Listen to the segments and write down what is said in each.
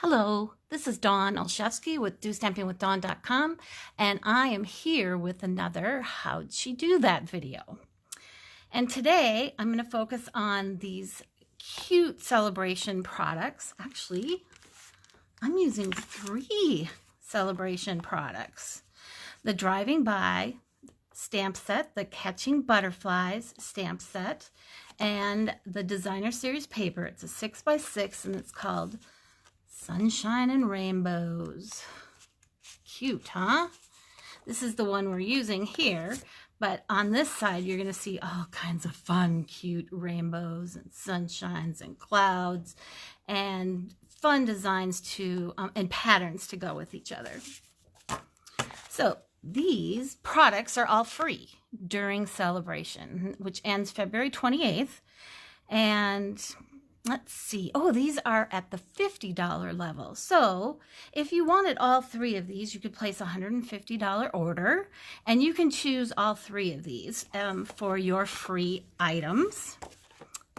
Hello, this is Dawn Olszewski with DOstampingWithDawn.com, and I am here with another How'd She Do That video. And today I'm going to focus on these cute Sale-a-Bration products. Actually, I'm using 3 Sale-a-Bration products. The Driving By stamp set, the Catching Butterflies stamp set, and the Designer Series paper. It's a 6x6 and it's called Sunshine and Rainbows. Cute, huh? This is the one we're using here, but on this side you're going to see all kinds of fun, cute rainbows and sunshines and clouds and fun designs to and patterns to go with each other. So these products are all free during Sale-a-Bration, which ends February 28th. And let's see. Oh, these are at the $50 level. So if you wanted all 3 of these, you could place a $150 order, and you can choose all 3 of these for your free items.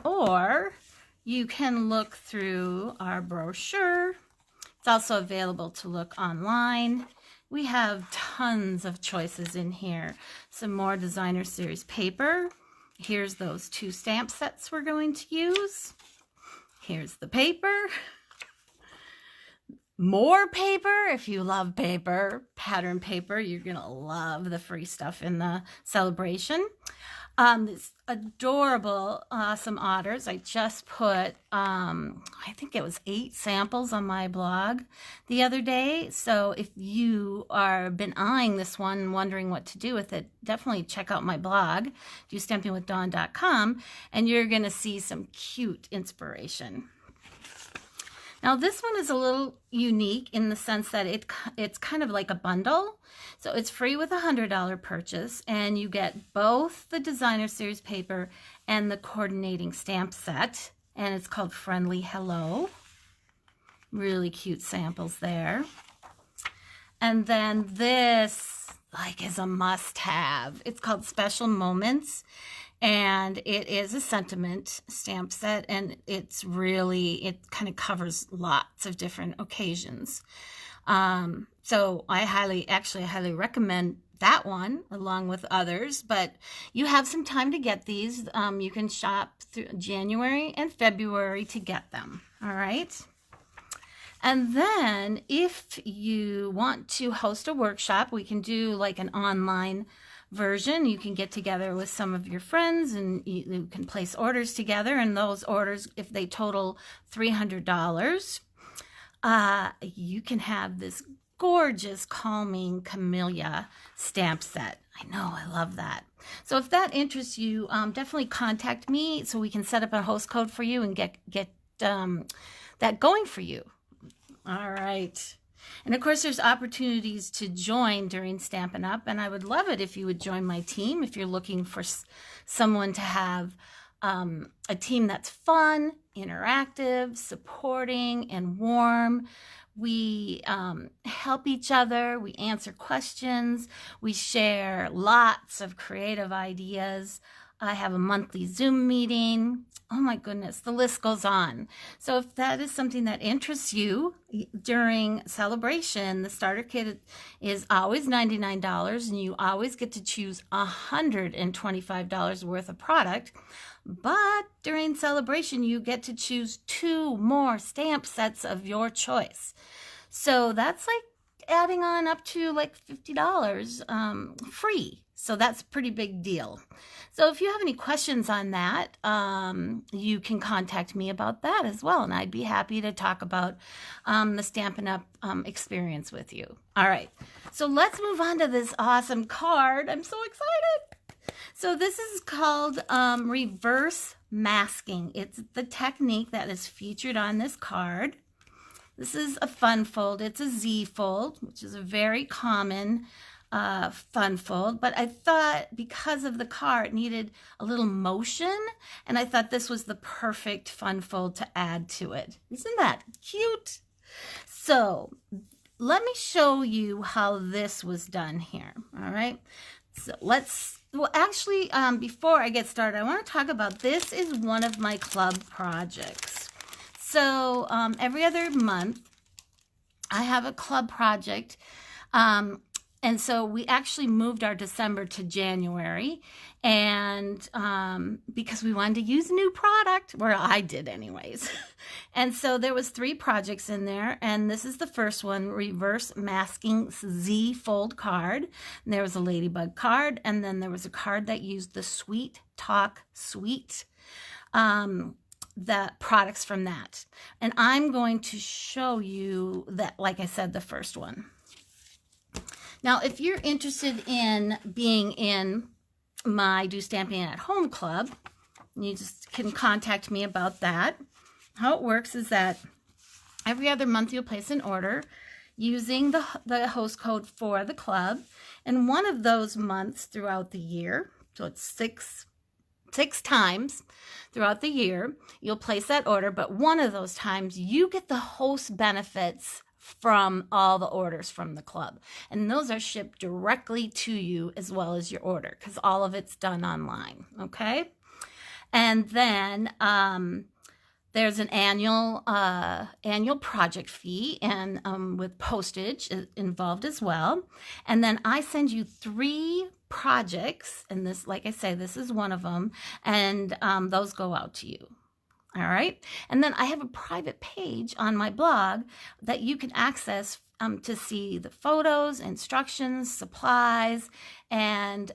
Or you can look through our brochure. It's also available to look online. We have tons of choices in here. Some more Designer Series paper. Here's those 2 stamp sets we're going to use. Here's the paper. More paper. If you love paper, pattern paper, you're going to love the free stuff in the Sale-a-Bration. This adorable, awesome otters. I just put, I think it was 8 samples on my blog the other day. So if you are been eyeing this one and wondering what to do with it, definitely check out my blog, DOstampingWithDawn.com, and you're going to see some cute inspiration. Now this one is a little unique in the sense that it's kind of like a bundle. So it's free with a $100 purchase, and you get both the Designer Series paper and the coordinating stamp set, and it's called Friendly Hello. Really cute samples there. And then this is a must-have. It's called Special Moments. And it is a sentiment stamp set, and it kind of covers lots of different occasions. So I highly recommend that one along with others, but you have some time to get these. You can shop through January and February to get them. All right. And then if you want to host a workshop, we can do like an online version. You can get together with some of your friends and you can place orders together, and those orders, if they total $300, you can have this gorgeous calming camellia stamp set. I know, I love that. So if that interests you, definitely contact me so we can set up a host code for you and get that going for you. All right. And of course, there's opportunities to join during Stampin' Up! And I would love it if you would join my team if you're looking for someone to have a team that's fun, interactive, supporting, and warm. We help each other. We answer questions. We share lots of creative ideas. I have a monthly Zoom meeting. Oh my goodness, the list goes on. So if that is something that interests you during Sale-a-Bration, the starter kit is always $99, and you always get to choose $125 worth of product. But during Sale-a-Bration, you get to choose 2 more stamp sets of your choice. So that's like adding on up to like $50 free. So that's a pretty big deal. So if you have any questions on that, you can contact me about that as well. And I'd be happy to talk about the Stampin' Up! Experience with you. All right. So let's move on to this awesome card. I'm so excited. So this is called reverse masking. It's the technique that is featured on this card. This is a fun fold. It's a Z fold, which is a very common fun fold, but I thought because of the card it needed a little motion, and I thought this was the perfect fun fold to add to it. Isn't that cute? So let me show you how this was done here. All right, so before I get started, I want to talk about this. Is one of my club projects. So every other month I have a club project. And so we actually moved our December to January, and because we wanted to use new product, or I did anyways. And so there was 3 projects in there, and this is the first one, Reverse Masking Z Fold card. And there was a ladybug card, and then there was a card that used the Sweet Talk Sweet, the products from that. And I'm going to show you that, like I said, the first one. Now, if you're interested in being in my Do Stamping at Home club, you just can contact me about that. How it works is that every other month you'll place an order using the host code for the club. And one of those months throughout the year, so it's six times throughout the year, you'll place that order. But one of those times you get the host benefits from all the orders from the club, and those are shipped directly to you as well as your order, because all of it's done online. Okay, and then there's an annual project fee, and with postage involved as well. And then I send you 3 projects, and this, like I say, this is one of them, and those go out to you. All right. And then I have a private page on my blog that you can access to see the photos, instructions, supplies, and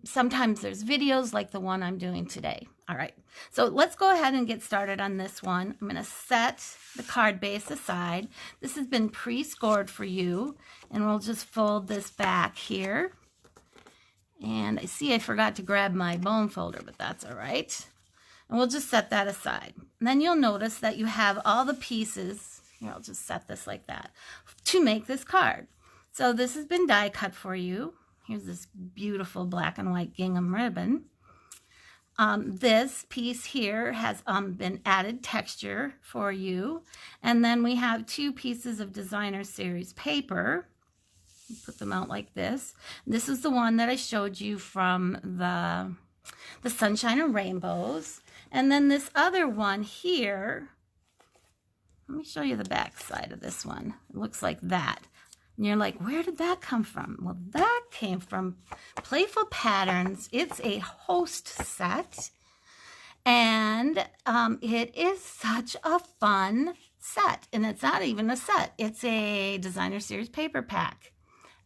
sometimes there's videos like the one I'm doing today. All right. So let's go ahead and get started on this one. I'm going to set the card base aside. This has been pre-scored for you, and we'll just fold this back here. And I see I forgot to grab my bone folder, but that's all right. And we'll just set that aside. And then you'll notice that you have all the pieces, here I'll just set this like that, to make this card. So this has been die cut for you. Here's this beautiful black and white gingham ribbon. This piece here has been added texture for you. And then we have 2 pieces of designer series paper. Put them out like this. This is the one that I showed you from the Sunshine and Rainbows. And then this other one here, let me show you the back side of this one. It looks like that. And you're like, where did that come from? Well, that came from Playful Patterns. It's a host set. And it is such a fun set. And it's not even a set. It's a designer series paper pack.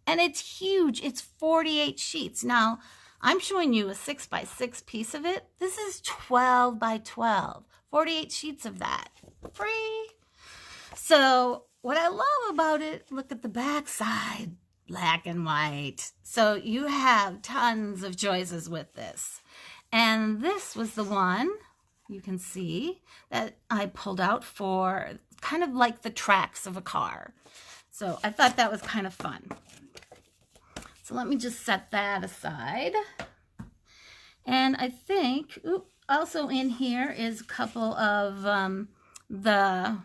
And it's huge. It's 48 sheets. Now, I'm showing you a 6x6 piece of it. This is 12 by 12, 48 sheets of that, free. So what I love about it, look at the back side, black and white. So you have tons of choices with this. And this was the one, you can see, that I pulled out for kind of like the tracks of a car. So I thought that was kind of fun. So let me just set that aside. And I think also in here is a couple of the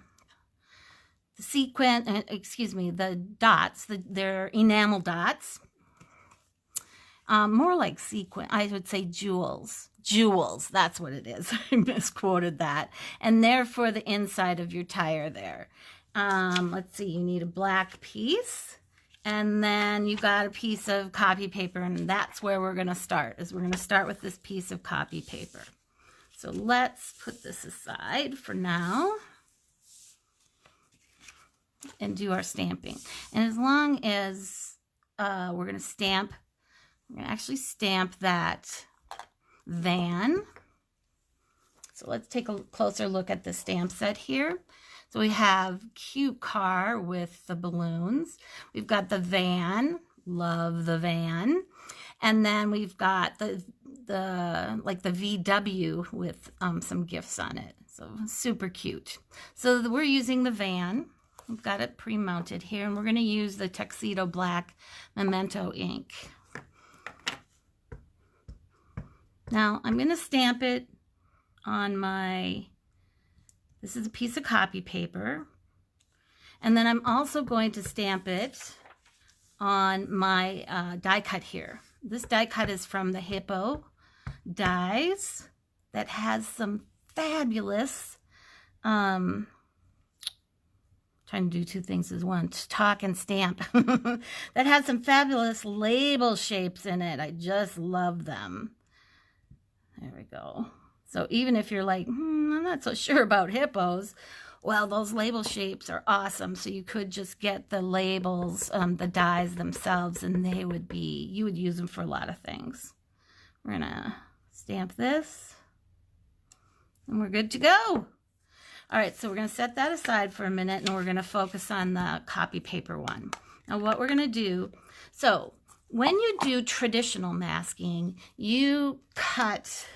dots, they're enamel dots. More like sequin, I would say jewels. Jewels, that's what it is. I misquoted that. And they're for the inside of your tire there. Let's see, you need a black piece. And then you got a piece of copy paper, and that's where we're going to start, is we're going to start with this piece of copy paper. So let's put this aside for now and do our stamping. And as long as we're going to actually stamp that van. So let's take a closer look at the stamp set here. So we have cute car with the balloons. We've got the van, love the van. And then we've got the VW with some gifts on it. So super cute. So we're using the van. We've got it pre-mounted here, and we're going to use the Tuxedo Black Memento ink. Now I'm going to stamp it on this is a piece of copy paper, and then I'm also going to stamp it on my die cut here. This die cut is from the Hippo dies that has some fabulous Trying to do two things as one, talk and stamp. That has some fabulous label shapes in it. I just love them. There we go. So even if you're like, I'm not so sure about hippos, well, those label shapes are awesome. So you could just get the labels, the dies themselves, and they would be, you would use them for a lot of things. We're gonna stamp this, and we're good to go. All right, so we're going to set that aside for a minute, and we're going to focus on the copy paper one. Now, what we're going to do, so when you do traditional masking, you cut,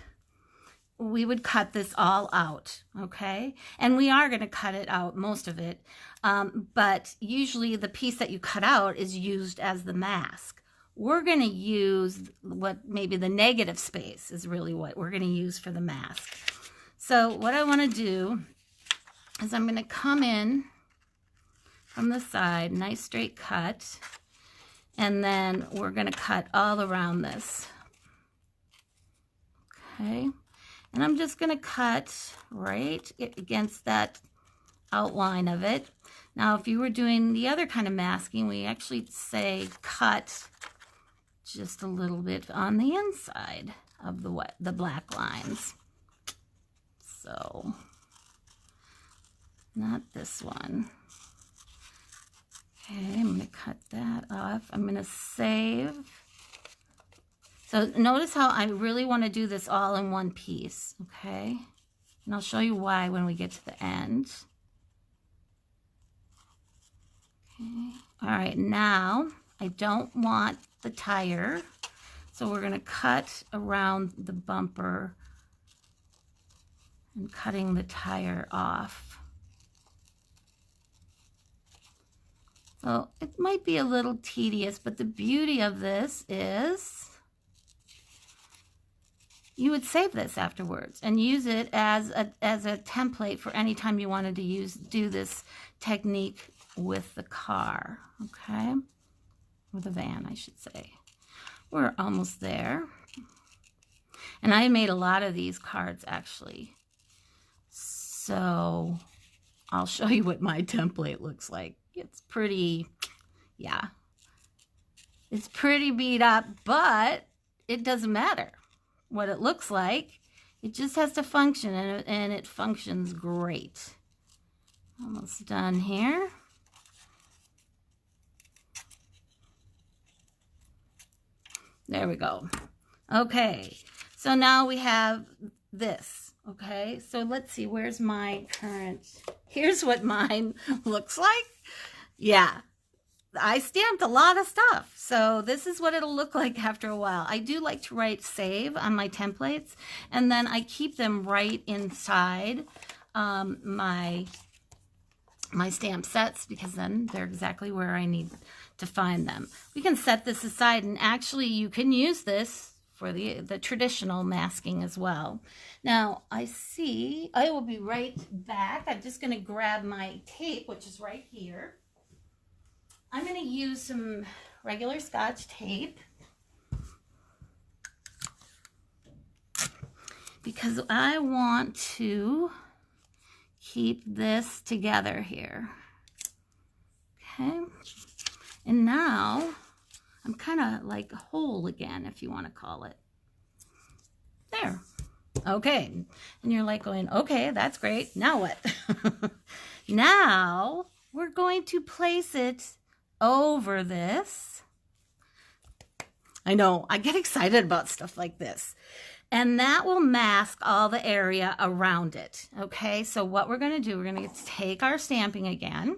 we would cut this all out, okay? And we are going to cut it out, most of it, but usually the piece that you cut out is used as the mask. We're going to use what maybe the negative space is really what we're going to use for the mask. So what I want to do is I'm going to come in from the side, nice straight cut, and then we're going to cut all around this. Okay, and I'm just going to cut right against that outline of it. Now, if you were doing the other kind of masking, we actually say cut just a little bit on the inside of the black lines. So not this one. Okay, I'm going to cut that off. I'm going to save. So notice how I really want to do this all in one piece, okay? And I'll show you why when we get to the end. Okay. All right, now I don't want the tire, so we're going to cut around the bumper and cutting the tire off. So it might be a little tedious, but the beauty of this is you would save this afterwards and use it as a template for any time you wanted to do this technique with the car, okay? Or the van, I should say. We're almost there. And I made a lot of these cards, actually. So I'll show you what my template looks like. It's pretty, yeah, it's pretty beat up, but it doesn't matter what it looks like. It just has to function, and it functions great. Almost done here. There we go. Okay, so now we have this. Okay, so let's see, where's my current, here's what mine looks like. Yeah, I stamped a lot of stuff, so this is what it'll look like after a while. I do like to write save on my templates, and then I keep them right inside my stamp sets, because then they're exactly where I need to find them. We can set this aside, and actually you can use this for the traditional masking as well. Now, I see, I will be right back. I'm just going to grab my tape, which is right here. I'm going to use some regular Scotch tape because I want to keep this together here. Okay, and now I'm kind of like whole again, if you want to call it. There. Okay. And you're like going, okay, that's great. Now what? Now we're going to place it over this. I know, I get excited about stuff like this. And that will mask all the area around it. Okay, so what we're going to do, we're going to take our stamping again.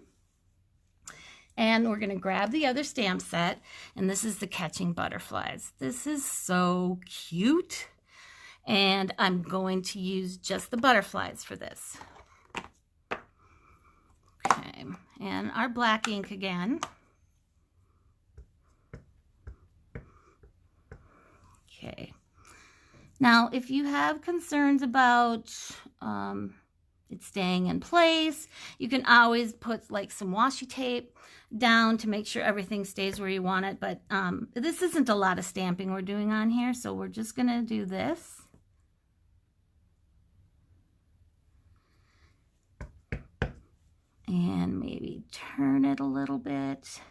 And we're going to grab the other stamp set, and this is the Catching Butterflies. This is so cute, and I'm going to use just the butterflies for this. Okay, and our black ink again. Okay, now if you have concerns about it's staying in place, you can always put like some washi tape down to make sure everything stays where you want it, but this isn't a lot of stamping we're doing on here, so we're just gonna do this. And maybe turn it a little bit.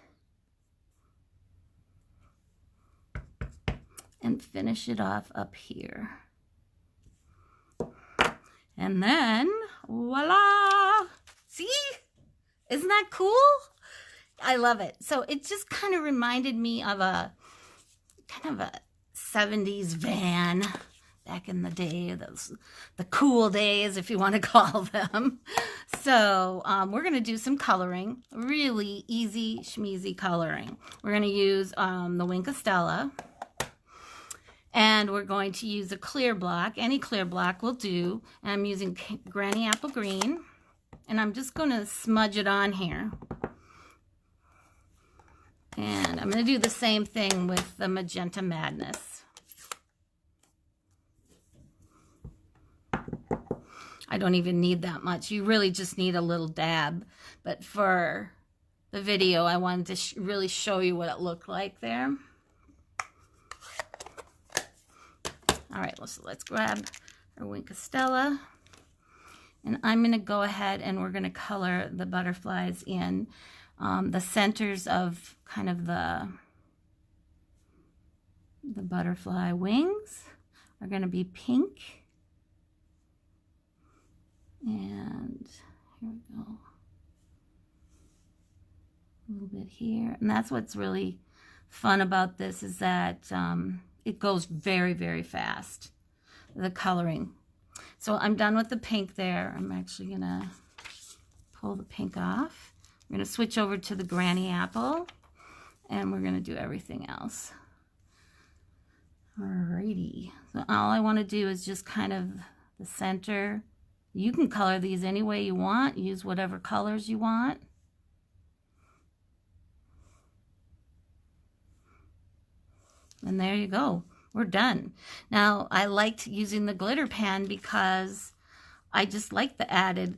And finish it off up here. And then, voila! See? Isn't that cool? I love it. So it just kind of reminded me of a kind of a 70s van back in the day, the cool days, if you want to call them. So we're going to do some coloring, really easy schmeezy coloring. We're going to use the Wink of Stella, and we're going to use a clear block. Any clear block will do. And I'm using Granny Apple Green, and I'm just going to smudge it on here. And I'm going to do the same thing with the Magenta Madness. I don't even need that much. You really just need a little dab. But for the video, I wanted to really show you what it looked like there. All right, so let's grab our Wink of Stella. And I'm going to go ahead and we're going to color the butterflies in. The centers of kind of the butterfly wings are going to be pink. And here we go. A little bit here. And that's what's really fun about this, is that it goes very, very fast, the coloring. So I'm done with the pink there. I'm actually going to pull the pink off. We're going to switch over to the Granny Apple, and we're going to do everything else. Alrighty. So all I want to do is just kind of the center. You can color these any way you want. Use whatever colors you want. And there you go. We're done. Now, I liked using the glitter pen because I just like the added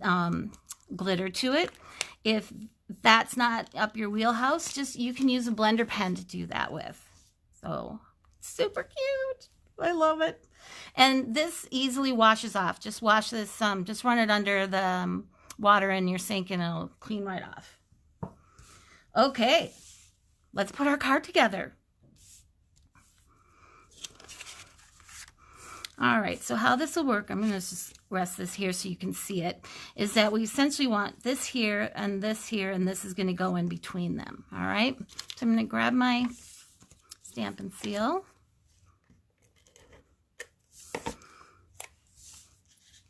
glitter to it. If that's not up your wheelhouse, you can use a blender pen to do that with. So, super cute. I love it. And this easily washes off. Just wash this, just run it under the water in your sink and it'll clean right off. Okay, let's put our card together. All right, so how this will work, I'm going to just rest this here so you can see it, is that we essentially want this here, and this is going to go in between them. All right, so I'm going to grab my Stampin' Seal.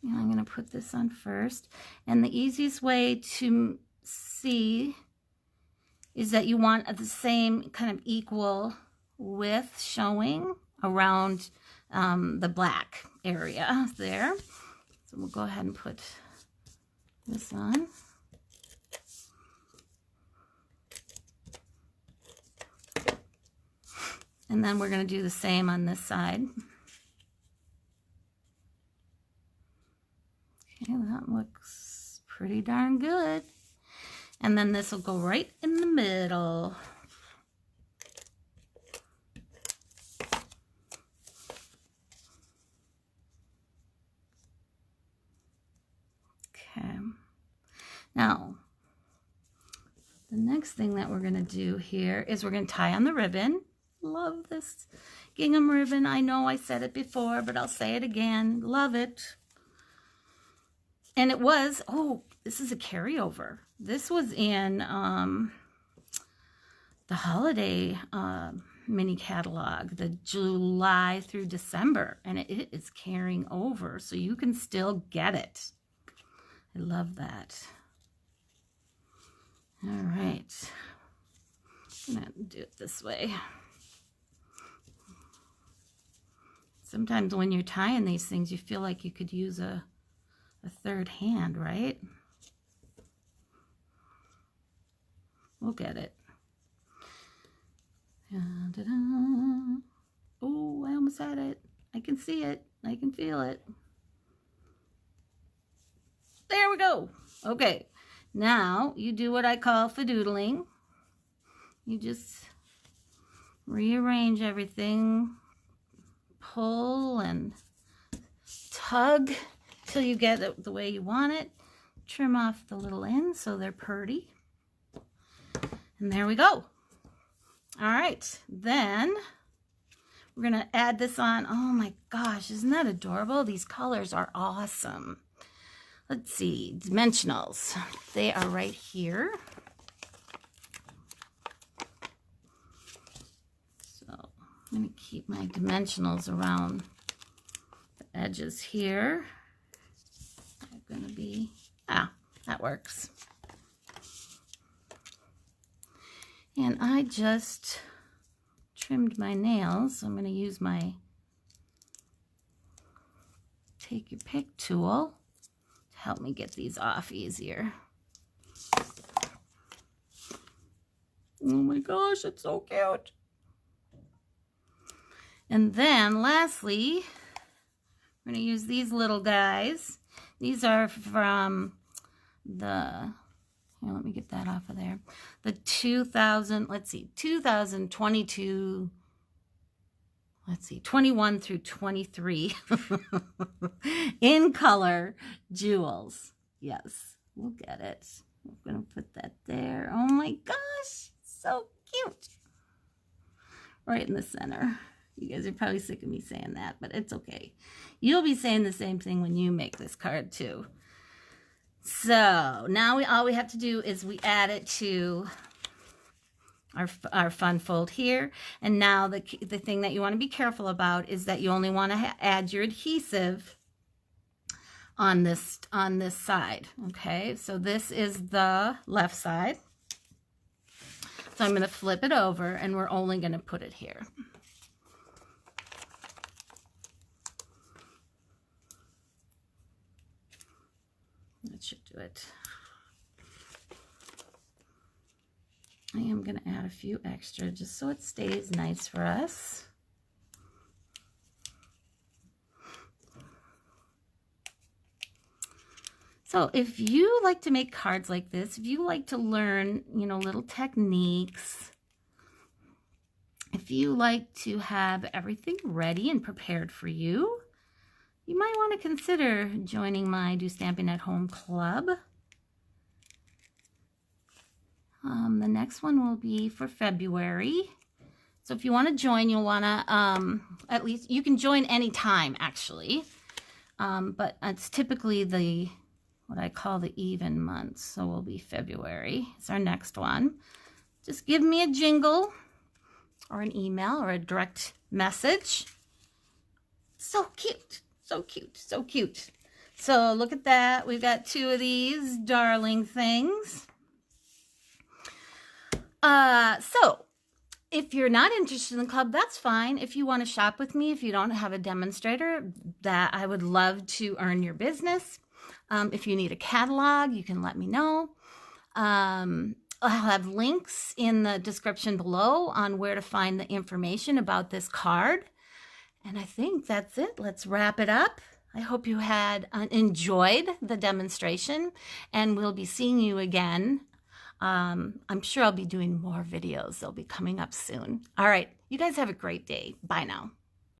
And I'm going to put this on first. And the easiest way to see is that you want the same kind of equal width showing around the black area there. So we'll go ahead and put this on. And then we're going to do the same on this side. Okay, that looks pretty darn good. And then this will go right in the middle. Okay. Now, the next thing that we're going to do here is we're going to tie on the ribbon. Love this gingham ribbon. I know I said it before, but I'll say it again. Love it. And it was, oh, this is a carryover. This was in the holiday mini catalog, the July through December, and it is carrying over, so you can still get it. I love that. All right. I'm going to do it this way. Sometimes when you're tying these things, you feel like you could use a third hand, right? We'll get it. Da-da-da. Oh, I almost had it. I can see it. I can feel it. There we go. Okay. Now you do what I call fadoodling. You just rearrange everything, pull and tug till you get it the way you want it. trim off the little ends so they're pretty. And there we go. All right, then we're gonna add this on. Oh my gosh, isn't that adorable? These colors are awesome. Let's see, dimensionals. They are right here. So I'm gonna keep my dimensionals around the edges here. They're gonna be, that works. And I just trimmed my nails, so I'm going to use my take your pick tool to help me get these off easier. Oh my gosh, it's so cute. And then lastly, we're going to use these little guys. These are from the, here, let me get that off of there. The 2022, let's see, 21 through 23 in color jewels. Yes, we'll get it. I'm going to put that there. Oh my gosh, so cute. Right in the center. You guys are probably sick of me saying that, but it's okay. You'll be saying the same thing when you make this card too. So now all we have to do is we add it to our fun fold here. And now the thing that you want to be careful about is that you only want to add your adhesive on this side. Okay, so this is the left side. So I'm going to flip it over and we're only going to put it here. That should do it. I am going to add a few extra just so it stays nice for us. So if you like to make cards like this, if you like to learn, you know, little techniques, if you like to have everything ready and prepared for you, you might want to consider joining my Do Stamping at Home club. The next one will be for February. So if you want to join, you'll want to, at least, you can join anytime actually. But it's typically what I call the even months. So will be February. It's our next one. Just give me a jingle or an email or a direct message. So cute. So cute, so cute. So look at that. We've got two of these darling things. So if you're not interested in the club, that's fine. If you want to shop with me, if you don't have a demonstrator, that I would love to earn your business. If you need a catalog, you can let me know. I'll have links in the description below on where to find the information about this card. And I think that's it. Let's wrap it up. I hope you had enjoyed the demonstration, and we'll be seeing you again. I'm sure I'll be doing more videos. They'll be coming up soon. All right. You guys have a great day. Bye now.